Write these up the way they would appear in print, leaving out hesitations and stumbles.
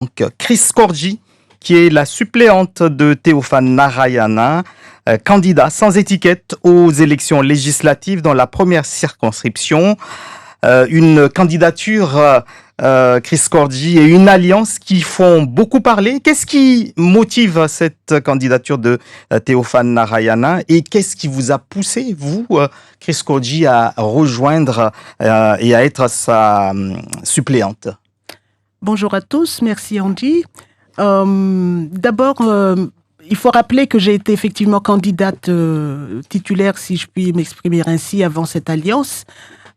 Donc, Chris Corgi, qui est la suppléante de Théophane Narayana, candidat sans étiquette aux élections législatives dans la première circonscription. Une candidature, Chris Corgi, et une alliance qui font beaucoup parler. Qu'est-ce qui motive cette candidature de Théophane Narayana et qu'est-ce qui vous a poussé, vous, Chris Corgi, à rejoindre et à être sa suppléante? Bonjour à tous, merci Andy. D'abord, il faut rappeler que j'ai été effectivement candidate titulaire, si je puis m'exprimer ainsi, avant cette alliance.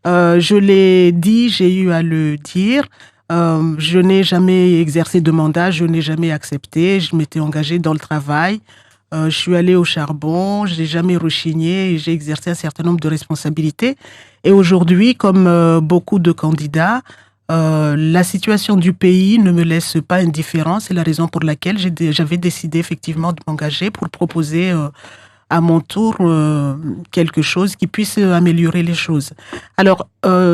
Je l'ai dit, j'ai eu à le dire. Je n'ai jamais exercé de mandat, je n'ai jamais accepté. Je m'étais engagée dans le travail. Je suis allée au charbon, je n'ai jamais rechigné et j'ai exercé un certain nombre de responsabilités. Et aujourd'hui, comme beaucoup de candidats, la situation du pays ne me laisse pas indifférent. C'est la raison pour laquelle j'avais décidé effectivement de m'engager pour proposer à mon tour quelque chose qui puisse améliorer les choses. Alors,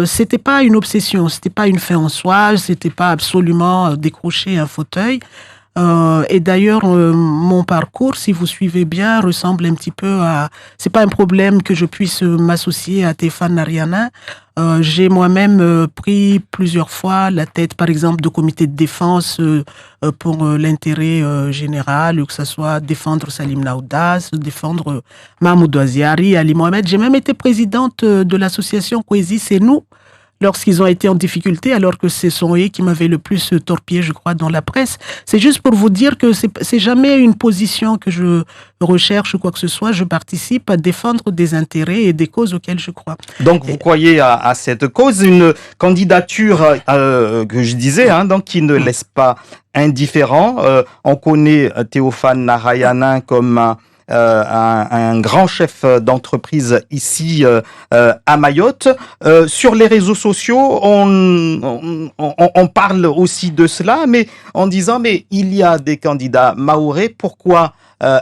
c'était pas une obsession, c'était pas une fin en soi, c'était pas absolument décrocher un fauteuil. Et d'ailleurs, mon parcours, si vous suivez bien, ressemble un petit peu à... C'est pas un problème que je puisse m'associer à Théophane Narayana. J'ai moi-même pris plusieurs fois la tête, par exemple, de comité de défense pour l'intérêt général, que ce soit défendre Salim Naoudas, défendre Mahmoud Ouaziari, Ali Mohamed. J'ai même été présidente de l'association Cohésie C'est Nous, lorsqu'ils ont été en difficulté, alors que ce sont eux qui m'avaient le plus torpillé, je crois, dans la presse. C'est juste pour vous dire que c'est jamais une position que je recherche ou quoi que ce soit. Je participe à défendre des intérêts et des causes auxquelles je crois. Donc, vous croyez à cette cause, une candidature que je disais, donc qui ne laisse pas indifférent. On connaît Théophane Narayana comme un grand chef d'entreprise ici à Mayotte. Sur les réseaux sociaux, on parle aussi de cela, mais en disant, mais il y a des candidats mahorais, pourquoi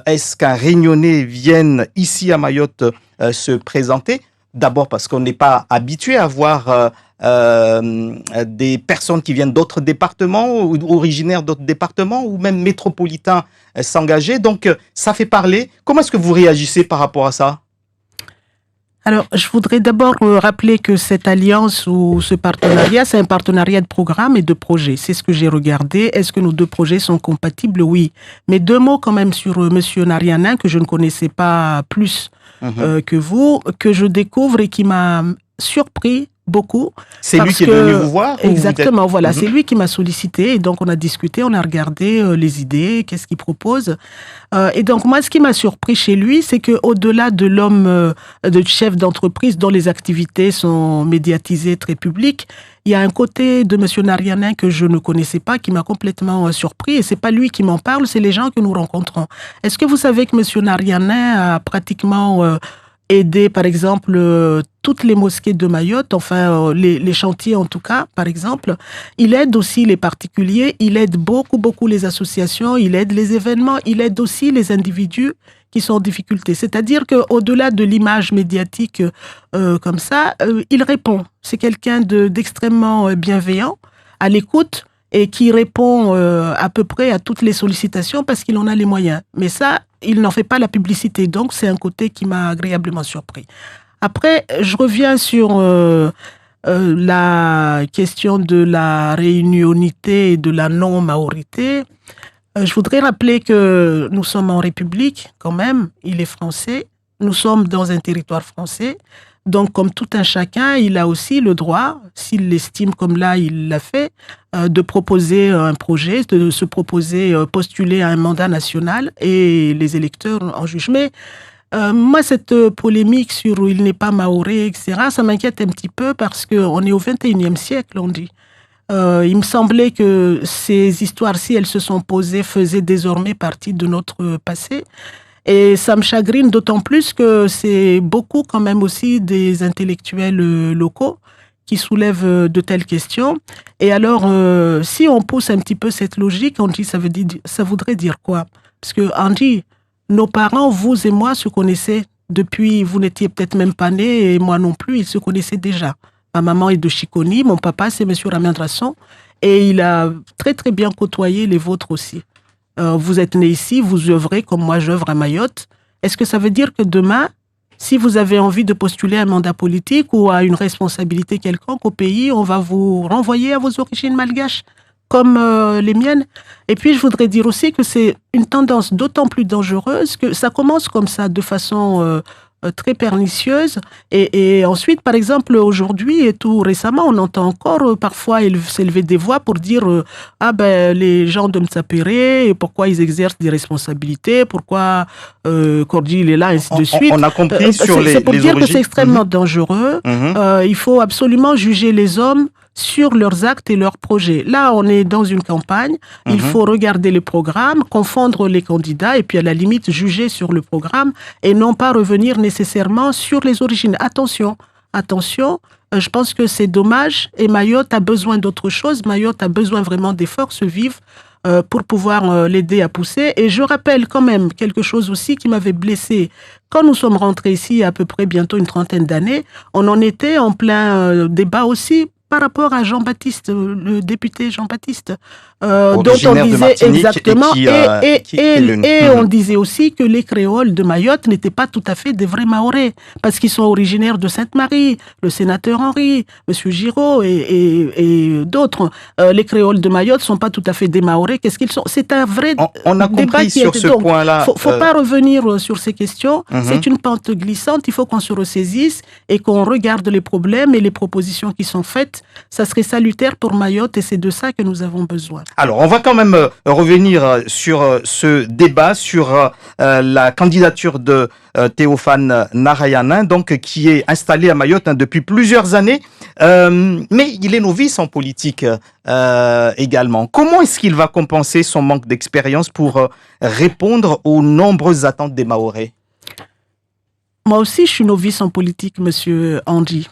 est-ce qu'un Réunionnais vienne ici à Mayotte se présenter? D'abord parce qu'on n'est pas habitué à voir des personnes qui viennent d'autres départements, ou originaires d'autres départements, ou même métropolitains s'engager. Donc, ça fait parler. Comment est-ce que vous réagissez par rapport à ça? Alors, je voudrais d'abord rappeler que cette alliance ou ce partenariat, c'est un partenariat de programme et de projet. C'est ce que j'ai regardé. Est-ce que nos deux projets sont compatibles? Oui. Mais deux mots quand même sur Monsieur Narayana, que je ne connaissais pas plus que vous, que je découvre et qui m'a surpris beaucoup. C'est lui qui est venu vous voir? Exactement, voilà. C'est lui qui m'a sollicité et donc on a discuté, on a regardé les idées, qu'est-ce qu'il propose. Et donc moi, ce qui m'a surpris chez lui, c'est qu'au-delà de l'homme de chef d'entreprise dont les activités sont médiatisées, très publiques, il y a un côté de Monsieur Narayana que je ne connaissais pas, qui m'a complètement surpris. Et c'est pas lui qui m'en parle, c'est les gens que nous rencontrons. Est-ce que vous savez que Monsieur Narayana a pratiquement aider, par exemple, toutes les mosquées de Mayotte, enfin, les chantiers en tout cas, par exemple. Il aide aussi les particuliers, il aide beaucoup les associations, il aide les événements, il aide aussi les individus qui sont en difficulté. C'est-à-dire qu'au-delà de l'image médiatique comme ça, il répond. C'est quelqu'un d'extrêmement bienveillant, à l'écoute, et qui répond à peu près à toutes les sollicitations parce qu'il en a les moyens. Mais ça, il n'en fait pas la publicité. Donc, c'est un côté qui m'a agréablement surpris. Après, je reviens sur la question de la réunionité et de la non-maorité. Je voudrais rappeler que nous sommes en République, quand même. Il est français. Nous sommes dans un territoire français. Donc, comme tout un chacun, il a aussi le droit, s'il l'estime comme là, il l'a fait, de proposer un projet, de se proposer, postuler à un mandat national et les électeurs en jugent. Mais moi, cette polémique sur il n'est pas mahorais, etc., ça m'inquiète un petit peu parce qu'on est au 21e siècle, on dit. Il me semblait que ces histoires-ci, elles se sont posées, faisaient désormais partie de notre passé. Et ça me chagrine d'autant plus que c'est beaucoup quand même aussi des intellectuels locaux qui soulèvent de telles questions. Et alors, si on pousse un petit peu cette logique, on dit ça voudrait dire quoi? Parce que on dit, nos parents, vous et moi, se connaissaient depuis, vous n'étiez peut-être même pas nés, et moi non plus, ils se connaissaient déjà. Ma maman est de Chiconi, mon papa c'est M. Ramian Drasson, et il a très très bien côtoyé les vôtres aussi. Vous êtes né ici, vous œuvrez comme moi j'œuvre à Mayotte. Est-ce que ça veut dire que demain, si vous avez envie de postuler à un mandat politique ou à une responsabilité quelconque au pays, on va vous renvoyer à vos origines malgaches comme les miennes? Et puis, je voudrais dire aussi que c'est une tendance d'autant plus dangereuse que ça commence comme ça, de façon très pernicieuse. Et ensuite, par exemple, aujourd'hui et tout récemment, on entend encore parfois s'élever des voix pour dire ah ben les gens de Mtsapéré, pourquoi ils exercent des responsabilités, pourquoi Kordji il est là, ainsi de suite. On a compris sur les origines. C'est pour dire que c'est extrêmement dangereux. Il faut absolument juger les hommes sur leurs actes et leurs projets. Là, on est dans une campagne, il faut regarder les programmes, confondre les candidats et puis à la limite juger sur le programme et non pas revenir nécessairement sur les origines. Attention, je pense que c'est dommage et Mayotte a besoin d'autre chose. Mayotte a besoin vraiment des forces vives pour pouvoir l'aider à pousser. Et je rappelle quand même quelque chose aussi qui m'avait blessée. Quand nous sommes rentrés ici, il y a à peu près bientôt une trentaine d'années, on en était en plein débat aussi par rapport à Jean-Baptiste, le député Jean-Baptiste, dont on disait exactement, et on disait aussi que les créoles de Mayotte n'étaient pas tout à fait des vrais Mahorais, parce qu'ils sont originaires de Sainte-Marie, le sénateur Henri, Monsieur Giraud et d'autres. Les créoles de Mayotte sont pas tout à fait des Mahorais. Qu'est-ce qu'ils sont? C'est un vrai on a débat compris sur ce point-là. Faut pas revenir sur ces questions. C'est une pente glissante. Il faut qu'on se ressaisisse et qu'on regarde les problèmes et les propositions qui sont faites. Ça serait salutaire pour Mayotte et c'est de ça que nous avons besoin. Alors, on va quand même revenir sur ce débat, sur la candidature de Théophane Narayanin, donc qui est installé à Mayotte depuis plusieurs années, mais il est novice en politique également. Comment est-ce qu'il va compenser son manque d'expérience pour répondre aux nombreuses attentes des Mahorais? Moi aussi, je suis novice en politique, monsieur Andy.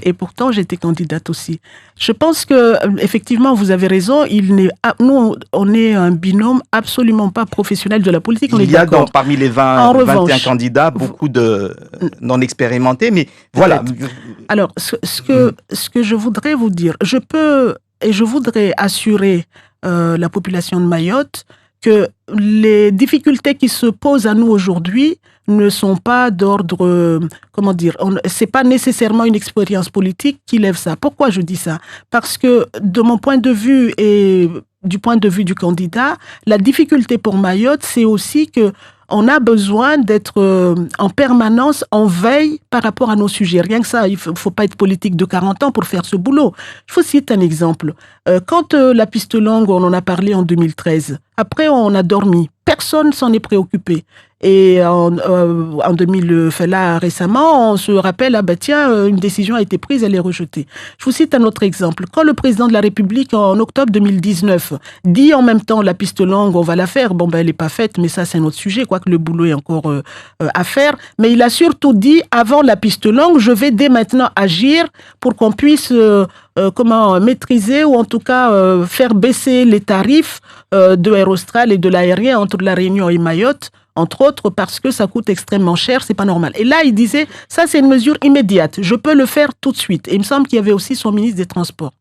Et pourtant, j'étais candidate aussi. Je pense que, effectivement, vous avez raison. Nous, on est un binôme absolument pas professionnel de la politique. Il y a donc parmi les 21 candidats beaucoup de non expérimentés, mais voilà. Alors, ce que je voudrais vous dire, je voudrais assurer la population de Mayotte que les difficultés qui se posent à nous aujourd'hui ne sont pas d'ordre, c'est pas nécessairement une expérience politique qui lève ça. Pourquoi je dis ça? Parce que de mon point de vue et du point de vue du candidat, la difficulté pour Mayotte, c'est aussi que on a besoin d'être en permanence en veille par rapport à nos sujets. Rien que ça, il faut pas être politique de 40 ans pour faire ce boulot. Je vous cite un exemple. Quand la piste longue, on en a parlé en 2013. Après, on a dormi. Personne s'en est préoccupé. Et en 2000, là, récemment, on se rappelle, une décision a été prise, elle est rejetée. Je vous cite un autre exemple. Quand le président de la République, en octobre 2019, dit en même temps la piste longue, on va la faire, elle n'est pas faite, mais ça, c'est un autre sujet, quoique le boulot est encore à faire. Mais il a surtout dit, avant la piste longue, je vais dès maintenant agir pour qu'on puisse maîtriser ou en tout cas faire baisser les tarifs de Aérostral et de l'aérien entre la Réunion et Mayotte, entre autres parce que ça coûte extrêmement cher, c'est pas normal. Et là, il disait, ça c'est une mesure immédiate, je peux le faire tout de suite. Et il me semble qu'il y avait aussi son ministre des Transports.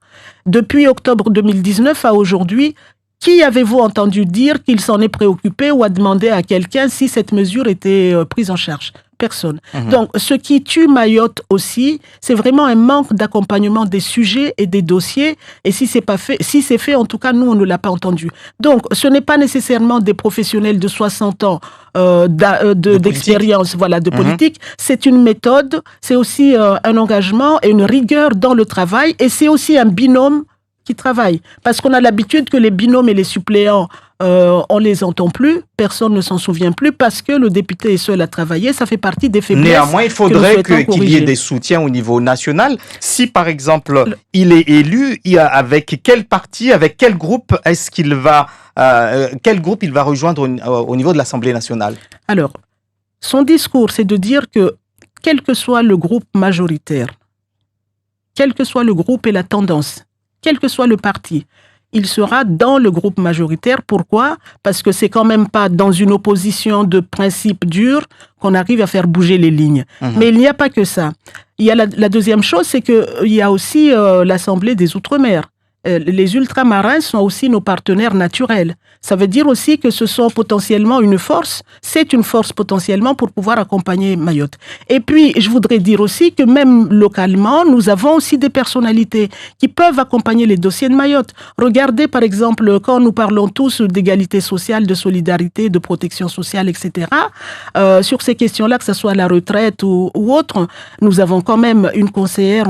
Depuis octobre 2019 à aujourd'hui, qui avez-vous entendu dire qu'il s'en est préoccupé ou a demandé à quelqu'un si cette mesure était prise en charge? Personne. Donc, ce qui tue Mayotte aussi, c'est vraiment un manque d'accompagnement des sujets et des dossiers. Et si c'est fait, en tout cas, nous, on ne l'a pas entendu. Donc, ce n'est pas nécessairement des professionnels de 60 ans d'expérience, de politique. C'est une méthode, c'est aussi un engagement et une rigueur dans le travail. Et c'est aussi un binôme qui travaillent. Parce qu'on a l'habitude que les binômes et les suppléants, on les entend plus, personne ne s'en souvient plus, parce que le député est seul à travailler, ça fait partie des faiblesses. Néanmoins, il faudrait qu'il y ait des soutiens au niveau national. Si, par exemple, il est élu, avec quel parti, avec quel groupe est-ce qu'il va, quel groupe il va rejoindre au niveau de l'Assemblée nationale? Alors, son discours, c'est de dire que, quel que soit le groupe majoritaire, quel que soit le groupe et la tendance, quel que soit le parti, il sera dans le groupe majoritaire. Pourquoi? Parce que c'est quand même pas dans une opposition de principe dur qu'on arrive à faire bouger les lignes. Mais il n'y a pas que ça. Il y a la deuxième chose, c'est qu'il y a aussi l'Assemblée des Outre-mer. les ultramarins sont aussi nos partenaires naturels. Ça veut dire aussi que ce sont potentiellement une force, c'est une force potentiellement pour pouvoir accompagner Mayotte. Et puis, je voudrais dire aussi que même localement, nous avons aussi des personnalités qui peuvent accompagner les dossiers de Mayotte. Regardez par exemple, quand nous parlons tous d'égalité sociale, de solidarité, de protection sociale, etc., sur ces questions-là, que ce soit la retraite ou autre, nous avons quand même une conseillère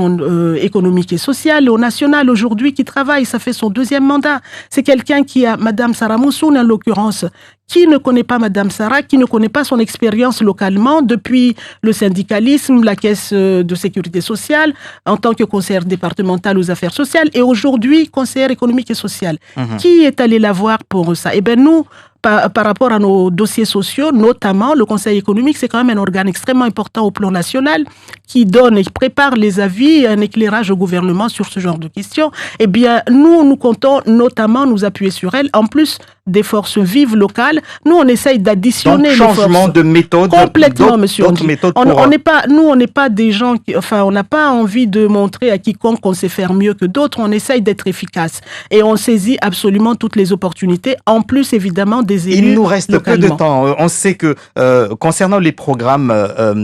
économique et sociale au national aujourd'hui qui travaille, ça fait son 2e mandat. C'est quelqu'un qui a, Madame Sarah Moussoun en l'occurrence, qui ne connaît pas Madame Sarah, qui ne connaît pas son expérience localement depuis le syndicalisme, la caisse de sécurité sociale, en tant que conseillère départementale aux affaires sociales et aujourd'hui conseillère économique et sociale. Qui est allé la voir pour ça? Eh bien nous, par rapport à nos dossiers sociaux, notamment le Conseil économique, c'est quand même un organe extrêmement important au plan national qui donne et prépare les avis et un éclairage au gouvernement sur ce genre de questions. Eh bien, nous comptons notamment nous appuyer sur elle. En plus des forces vives locales, nous, on essaye d'additionner les forces. Changement de méthode. Complètement, monsieur. On n'est pas des gens on n'a pas envie de montrer à quiconque qu'on sait faire mieux que d'autres. On essaye d'être efficace. Et on saisit absolument toutes les opportunités. En plus, évidemment, des élus. Il nous reste localement. Peu de temps. On sait que, concernant les programmes,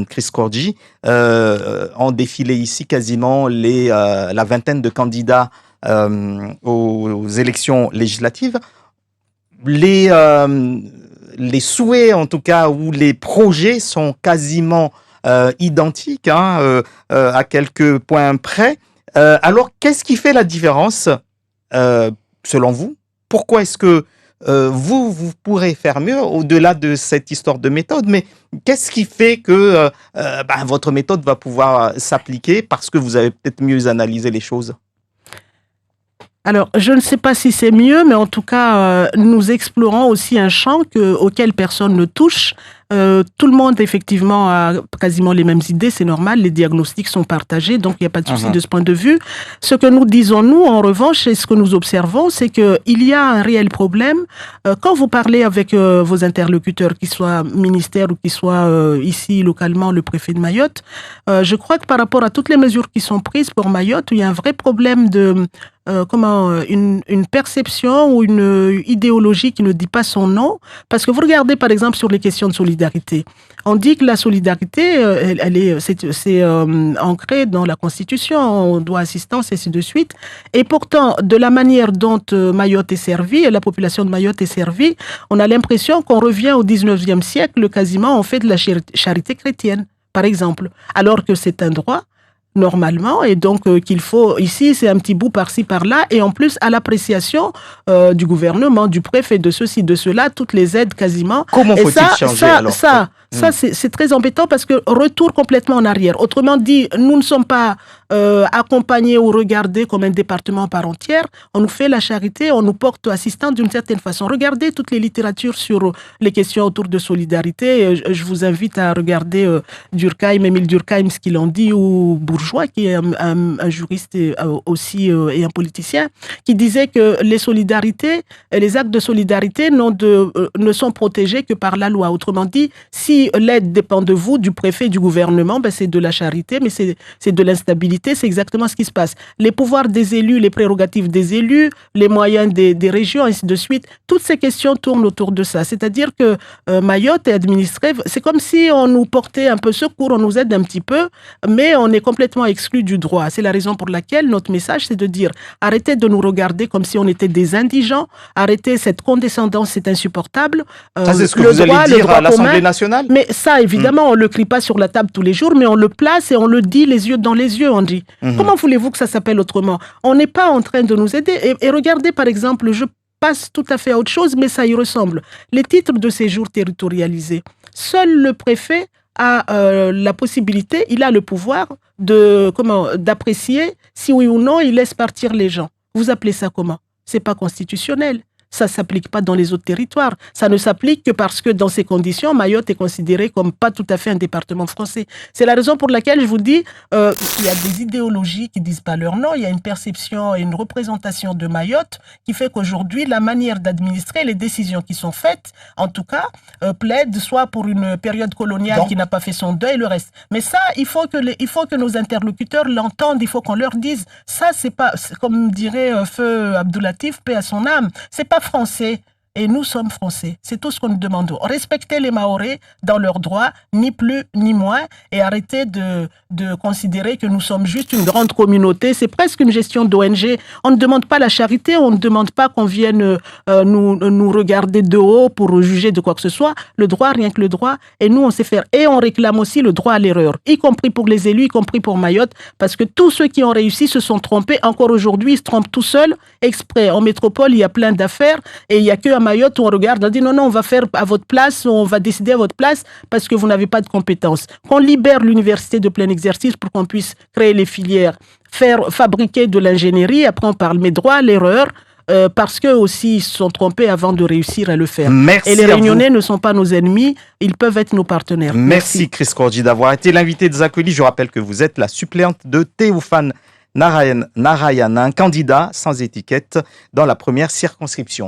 Chris Korji, ont défilé ici quasiment la vingtaine de candidats aux élections législatives. Les souhaits, en tout cas, ou les projets sont quasiment identiques, à quelques points près. Alors, qu'est-ce qui fait la différence, selon vous? Pourquoi est-ce que vous pourrez faire mieux au-delà de cette histoire de méthode? Mais qu'est-ce qui fait que votre méthode va pouvoir s'appliquer parce que vous avez peut-être mieux analysé les choses? Alors, je ne sais pas si c'est mieux, mais en tout cas, nous explorons aussi un champ auquel personne ne touche. Tout le monde, effectivement, a quasiment les mêmes idées, c'est normal, les diagnostics sont partagés, donc il n'y a pas de souci de ce point de vue. Ce que nous disons, nous, en revanche, et ce que nous observons, c'est qu'il y a un réel problème. Quand vous parlez avec vos interlocuteurs, qu'ils soient ministères ou qu'ils soient ici, localement, le préfet de Mayotte, je crois que par rapport à toutes les mesures qui sont prises pour Mayotte, il y a un vrai problème de... une perception ou une idéologie qui ne dit pas son nom. Parce que vous regardez, par exemple, sur les questions de solidarité. On dit que la solidarité, c'est ancré dans la Constitution, on doit assistance, et ainsi de suite. Et pourtant, de la manière dont Mayotte est servie, la population de Mayotte est servie, on a l'impression qu'on revient au 19e siècle, quasiment, on fait de la charité chrétienne, par exemple. Alors que c'est un droit, normalement, et donc qu'il faut, ici, c'est un petit bout par-ci, par-là, et en plus, à l'appréciation du gouvernement, du préfet, de ceci, de cela, toutes les aides quasiment. Comment faut-il changer alors? Ça, c'est très embêtant parce que retour complètement en arrière. Autrement dit, nous ne sommes pas accompagnés ou regardés comme un département par entière. On nous fait la charité, on nous porte assistant d'une certaine façon. Regardez toutes les littératures sur les questions autour de solidarité. Je vous invite à regarder Émile Durkheim, ce qu'il en dit, ou Bourgeois, qui est un juriste aussi et un politicien, qui disait que les solidarités, les actes de solidarité ne sont protégés que par la loi. Autrement dit, si l'aide dépend de vous, du préfet, du gouvernement, c'est de la charité, mais c'est de l'instabilité. C'est exactement ce qui se passe. Les pouvoirs des élus, les prérogatives des élus, les moyens des régions, ainsi de suite, toutes ces questions tournent autour de ça. C'est-à-dire que Mayotte est administrée, c'est comme si on nous portait un peu secours, on nous aide un petit peu, mais on est complètement exclu du droit. C'est la raison pour laquelle notre message, c'est de dire arrêtez de nous regarder comme si on était des indigents, arrêtez cette condescendance, c'est insupportable. Ça, c'est ce que vous allez dire à l'Assemblée nationale? Mais ça, évidemment, on ne le crie pas sur la table tous les jours, mais on le place et on le dit les yeux dans les yeux, on dit. Comment voulez-vous que ça s'appelle autrement? On n'est pas en train de nous aider. Et regardez, par exemple, je passe tout à fait à autre chose, mais ça y ressemble. Les titres de séjour territorialisés. Seul le préfet a la possibilité, il a le pouvoir d'apprécier si oui ou non il laisse partir les gens. Vous appelez ça comment? C'est pas constitutionnel. ça ne s'applique pas dans les autres territoires. Ça ne s'applique que parce que dans ces conditions, Mayotte est considéré comme pas tout à fait un département français. C'est la raison pour laquelle je vous dis, il y a des idéologies qui disent pas leur nom, il y a une perception et une représentation de Mayotte qui fait qu'aujourd'hui, la manière d'administrer les décisions qui sont faites, en tout cas, plaident soit pour une période coloniale qui n'a pas fait son deuil, le reste. Mais ça, il faut que nos interlocuteurs l'entendent, il faut qu'on leur dise, ça, c'est pas, comme dirait Feu Abdoulatif, paix à son âme, c'est pas français. Et nous sommes français. C'est tout ce que nous demandons. Respectez les Mahorais dans leurs droits, ni plus ni moins, et arrêtez de considérer que nous sommes juste une grande communauté. C'est presque une gestion d'ONG. On ne demande pas la charité, on ne demande pas qu'on vienne nous regarder de haut pour juger de quoi que ce soit. Le droit, rien que le droit. Et nous, on sait faire. Et on réclame aussi le droit à l'erreur, y compris pour les élus, y compris pour Mayotte, parce que tous ceux qui ont réussi se sont trompés. Encore aujourd'hui, ils se trompent tout seuls, exprès. En métropole, il y a plein d'affaires, et il y a que à Mayotte, on regarde, on dit non, on va faire à votre place, on va décider à votre place parce que vous n'avez pas de compétences. Qu'on libère l'université de plein exercice pour qu'on puisse créer les filières, fabriquer de l'ingénierie, après on parle, mais droit à l'erreur, parce qu'eux aussi ils se sont trompés avant de réussir à le faire. Merci. Et les Réunionnais ne sont pas nos ennemis, ils peuvent être nos partenaires. Merci Chris Korji d'avoir été l'invité de Zakoli. Je rappelle que vous êtes la suppléante de Théophane Narayanan, candidat sans étiquette dans la première circonscription.